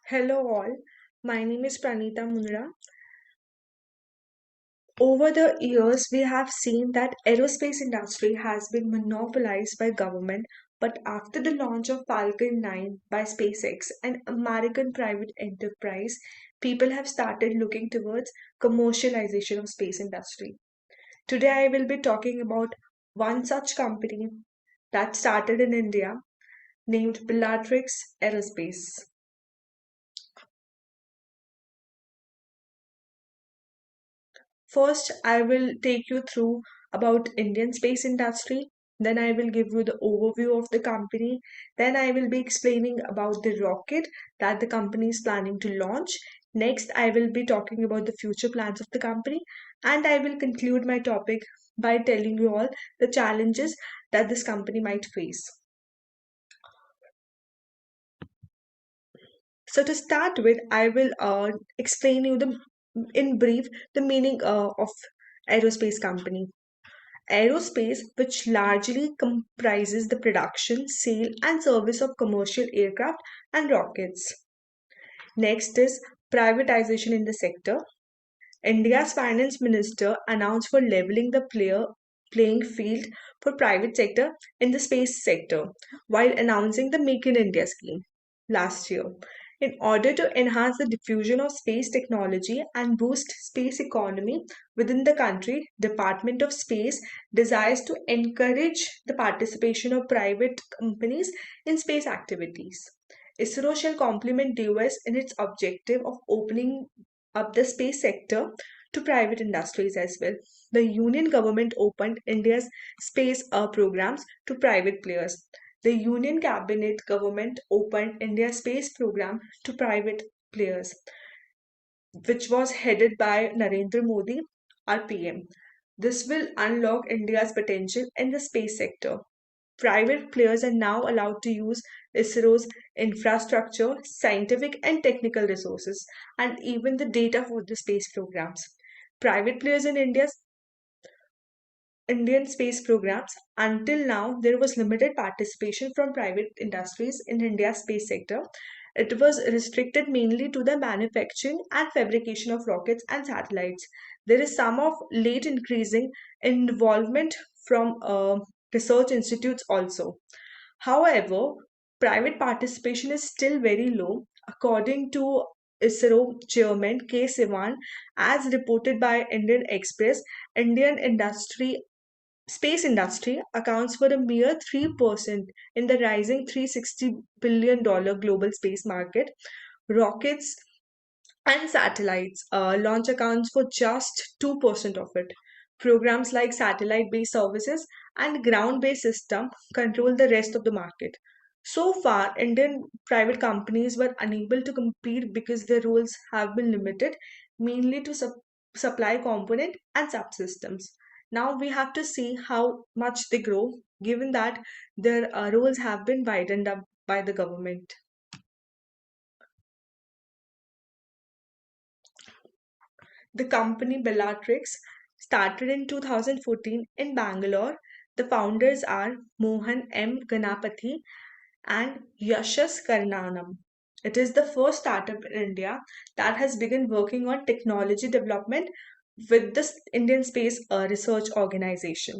Hello all, my name is Pranita Mundra. Over the years, we have seen that aerospace industry has been monopolized by government, but after the launch of Falcon 9 by SpaceX, an American private enterprise, people have started looking towards commercialization of space industry. Today I will be talking about one such company that started in India named Bellatrix Aerospace. First, I will take you through about Indian space industry. Then I will give you the overview of the company. Then I will be explaining about the rocket that the company is planning to launch. Next, I will be talking about the future plans of the company. And I will conclude my topic by telling you all the challenges that this company might face. So to start with, I will explain you the in brief the meaning of aerospace company. Aerospace, which largely comprises the production, sale, and service of commercial aircraft and rockets. Next is privatization in the sector. India's finance minister announced for leveling the playing field for private sector in the space sector while announcing the Make in India scheme last year. In order to enhance the diffusion of space technology and boost space economy within the country, Department of Space desires to encourage the participation of private companies in space activities. ISRO shall complement the US in its objective of opening up the space sector to private industries as well. The Union government opened India's space programs to private players. The Union Cabinet government opened India's space program to private players, which was headed by Narendra Modi, our PM. This will unlock India's potential in the space sector. Private players are now allowed to use ISRO's infrastructure, scientific and technical resources, and even the data for the space programs. Private players in Indian space programs. Until now, there was limited participation from private industries in India's space sector. It was restricted mainly to the manufacturing and fabrication of rockets and satellites. There is some of late increasing involvement from research institutes also. However, private participation is still very low. According to ISRO Chairman K. Sivan, as reported by Indian Express, Indian space industry accounts for a mere 3% in the rising $360 billion global space market. Rockets and satellites launch accounts for just 2% of it. Programs like satellite based services and ground based system control the rest of the market. So far, Indian private companies were unable to compete because their roles have been limited mainly to supply component and subsystems. Now we have to see how much they grow given that their roles have been widened up by the government. The company Bellatrix started in 2014 in Bangalore. The founders are Mohan M. Ganapathy and Yashas Karnanam. It is the first startup in India that has begun working on technology development with the Indian Space Research Organization.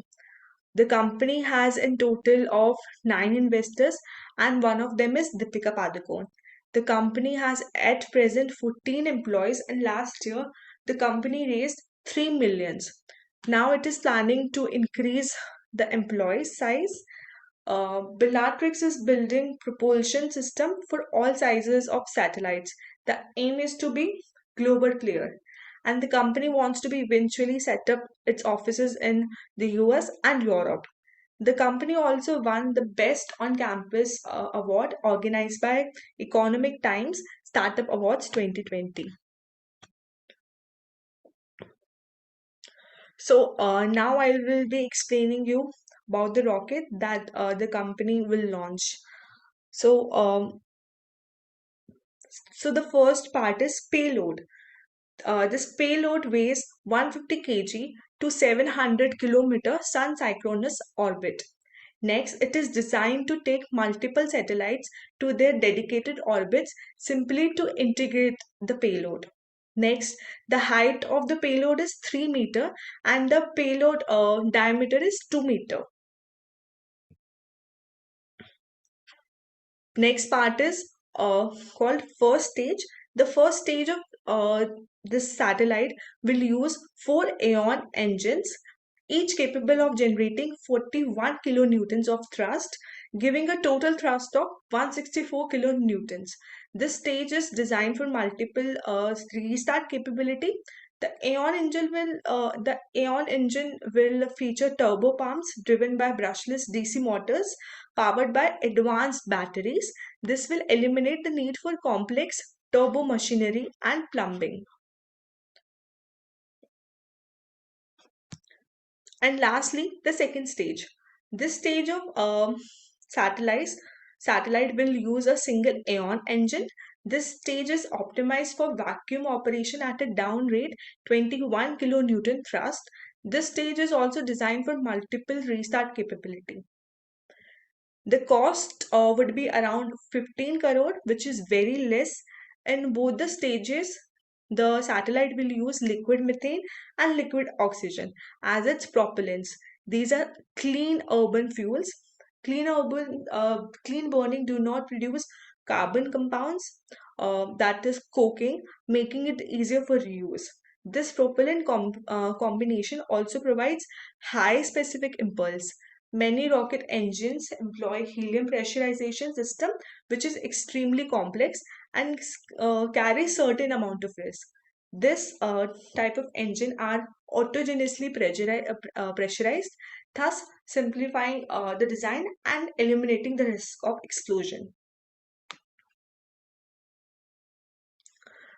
The company has in total of 9 investors, and one of them is Deepika Padukone. The company has at present 14 employees, and last year the company raised 3 millions. Now it is planning to increase the employee size. Bellatrix is building propulsion system for all sizes of satellites. The aim is to be global player, and the company wants to be eventually set up its offices in the US and Europe. The company also won the Best on Campus award organized by Economic Times Startup Awards 2020. So now I will be explaining you about the rocket that the company will launch. So, so the first part is payload. This payload weighs 150 kg to 700 kilometer sun synchronous orbit. Next, it is designed to take multiple satellites to their dedicated orbits simply to integrate the payload. Next, the height of the payload is 3 meter and the payload diameter is 2 meter. Next part is called first stage. The first stage of this satellite will use four Aeon engines, each capable of generating 41 kilonewtons of thrust, giving a total thrust of 164 kilonewtons. This stage is designed for multiple restart capability. The Aeon engine will feature turbo pumps driven by brushless DC motors powered by advanced batteries. This will eliminate the need for complex turbo machinery and plumbing. And lastly, the second stage. This stage of satellites satellite will use a single Aeon engine. This stage is optimized for vacuum operation at a down rate 21 kilonewton thrust. This stage is also designed for multiple restart capability. The cost would be around 15 crore, which is very less. In both the stages, the satellite will use liquid methane and liquid oxygen as its propellants. These are clean urban fuels. Clean burning do not produce carbon compounds, that is coking, making it easier for reuse. This combination also provides high specific impulse. Many rocket engines employ helium pressurization system, which is extremely complex and carries certain amount of risk. This type of engine are autogenously pressurized, thus simplifying the design and eliminating the risk of explosion.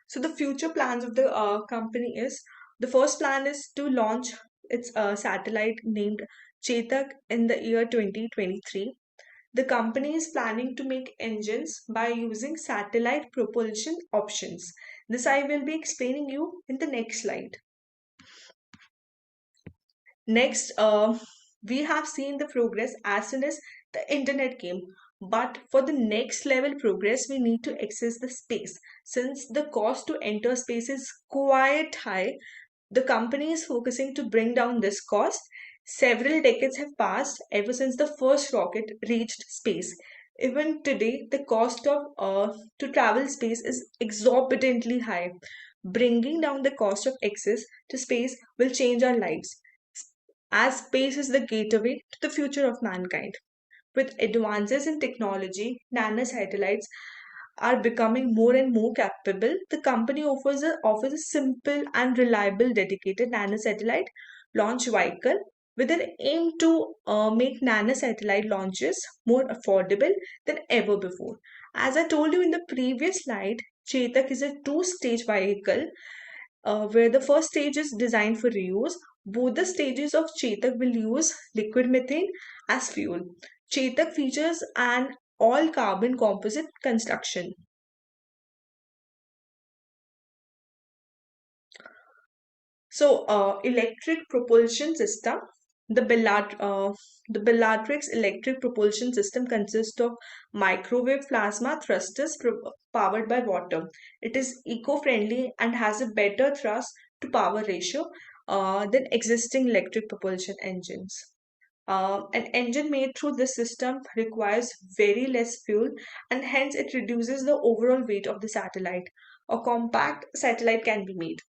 So the future plans of the company is, the first plan is to launch its satellite named Chetak in the year 2023. The company is planning to make engines by using satellite propulsion options. This I will be explaining you in the next slide. Next, we have seen the progress as soon as the internet came. But for the next level progress, we need to access the space. Since the cost to enter space is quite high, the company is focusing to bring down this cost. Several decades have passed ever since the first rocket reached space. Even today, the cost of to travel space is exorbitantly high. Bringing down the cost of access to space will change our lives, as space is the gateway to the future of mankind. With advances in technology, nanosatellites are becoming more and more capable. The company offers a simple and reliable dedicated nanosatellite launch vehicle with an aim to make nanosatellite launches more affordable than ever before. As I told you in the previous slide, Chetak is a two-stage vehicle where the first stage is designed for reuse. Both the stages of Chetak will use liquid methane as fuel. Chetak features an all carbon composite construction. So, electric propulsion system. The, the Bellatrix electric propulsion system consists of microwave plasma thrusters powered by water. It is eco-friendly and has a better thrust to power ratio than existing electric propulsion engines. An engine made through this system requires very less fuel and hence it reduces the overall weight of the satellite. A compact satellite can be made.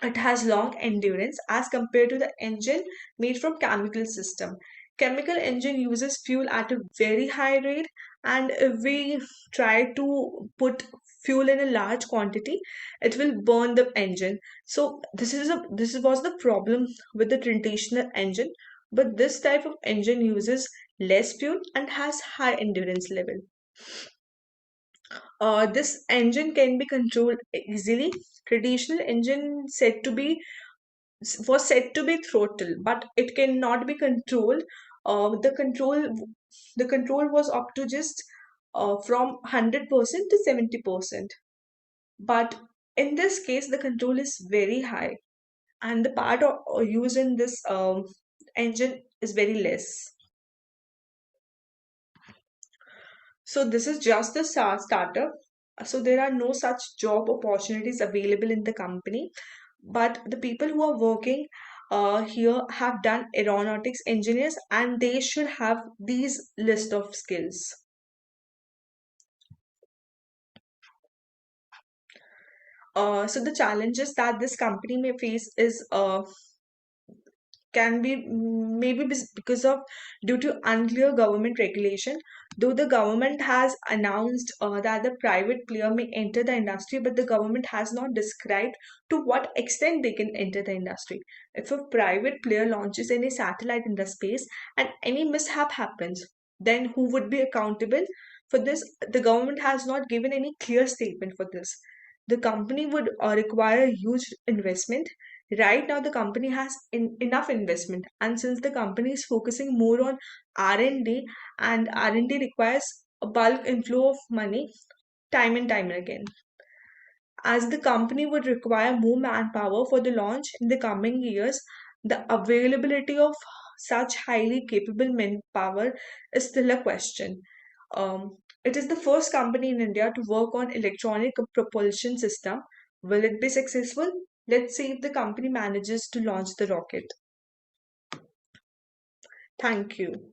It has long endurance as compared to the engine made from chemical system. Chemical engine uses fuel at a very high rate, and if we try to put fuel in a large quantity, it will burn the engine. So this was the problem with the traditional engine, but this type of engine uses less fuel and has high endurance level. This engine can be controlled easily. Traditional engine said to be was said to be throttle, but it cannot be controlled. The control was up to just from 100% to 70%. But in this case, the control is very high, and the part used in this engine is very less. So this is just the startup. So there are no such job opportunities available in the company. But the people who are working here have done aeronautics engineers, and they should have these list of skills. So the challenges that this company may face is can be maybe because of due to unclear government regulation, though the government has announced that the private player may enter the industry, but the government has not described to what extent they can enter the industry. If a private player launches any satellite in the space and any mishap happens, then who would be accountable for this? The government has not given any clear statement for this. The company would require a huge investment. Right now the company has enough investment, and since the company is focusing more on r&d, and r&d requires a bulk inflow of money time and time again, as the company would require more manpower for the launch in the coming years. The availability of such highly capable manpower is still a question. It is the first company in India to work on electronic propulsion system. Will it be successful? Let's see if the company manages to launch the rocket. Thank you.